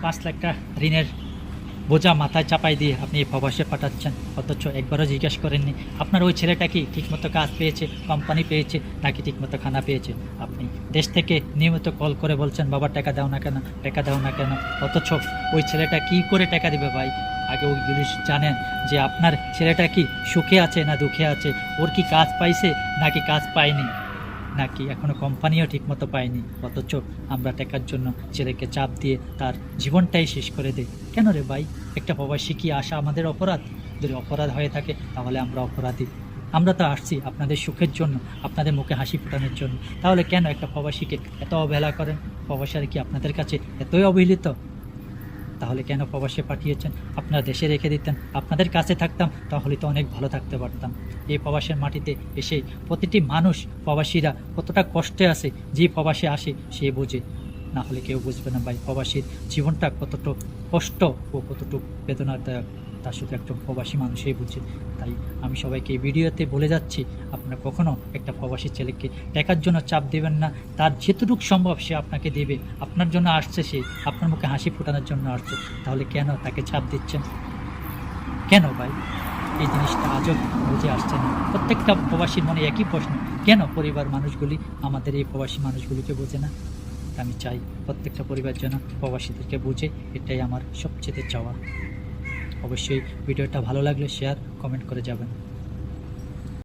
5 লাখ টাকা ঋণের বোঝা মাথায় চাপাই দিয়ে আপনি এই প্রবাসে পাঠাচ্ছেন, অথচ একবারও জিজ্ঞেস করেননি আপনার ওই ছেলেটা কি ঠিকমতো কাজ পেয়েছে, কোম্পানি পেয়েছে, নাকি ঠিকমতো খানা পেয়েছে। আপনি দেশ থেকে নিয়মিত কল করে বলছেন বাবা টাকা দাও না কেন, টাকা দাও না কেন, অথচ ওই ছেলেটা কি করে টাকা দিবে ভাই? আগে ওইগুলি জানেন যে আপনার ছেলেটা কি সুখে আছে না দুঃখে আছে, ওর কি কাজ পাইছে নাকি কাজ পায়নি, নাকি এখনও কোম্পানিও ঠিকমতো পায়নি, অথচ আমরা টাকার জন্য ছেলেকে চাপ দিয়ে তার জীবনটাই শেষ করে দেই। কেন রে ভাই? একটা প্রবাসী কি আসা আমাদের অপরাধ? যদি অপরাধ হয়ে থাকে তাহলে আমরা অপরাধী। আমরা তো আসছি আপনাদের সুখের জন্য, আপনাদের মুখে হাসি ফোটানোর জন্য, তাহলে কেন একটা প্রবাসীকে এত অবহেলা করেন? প্রবাসীরা কি আপনাদের কাছে এতই অবহেলিত? তাহলে কেন প্রবাসে পাঠিয়েছেন? আপনারা দেশে রেখে দিতেন, আপনাদের কাছে থাকতাম, তাহলে তো অনেক ভালো থাকতে পারতাম। এই প্রবাসের মাটিতে এসে প্রতিটি মানুষ, প্রবাসীরা কতটা কষ্টে আছে, যে প্রবাসে আসে সে বোঝে, না হলে কেউ বুঝবে না ভাই প্রবাসীর জীবনটা কতটুকু কষ্ট ও কতটুকু বেদনাদায়ক, তা শুধু একজন প্রবাসী মানুষই বুঝে। তাই আমি সবাইকে এই ভিডিওতে বলে যাচ্ছি, আপনারা কখনও একটা প্রবাসী ছেলেকে টাকার জন্য চাপ দেবেন না। তার যেতটুকু সম্ভব সে আপনাকে দেবে, আপনার জন্য আসছে, সে আপনার মুখে হাসি ফোটানোর জন্য আসছে, তাহলে কেন তাকে চাপ দিচ্ছেন? কেন ভাই? এই জিনিসটা আজও বুঝে আসছে না। প্রত্যেকটা প্রবাসীর মনে একই প্রশ্ন, কেন পরিবার মানুষগুলি আমাদের এই প্রবাসী মানুষগুলিকে বোঝে না? আমি চাই প্রত্যেকটা পরিবার যেন প্রবাসীদেরকে বুঝে, এটাই আমার সবচেয়ে চাওয়া। অবশ্যই ভিডিওটা ভালো লাগলে শেয়ার কমেন্ট করে যাবেন।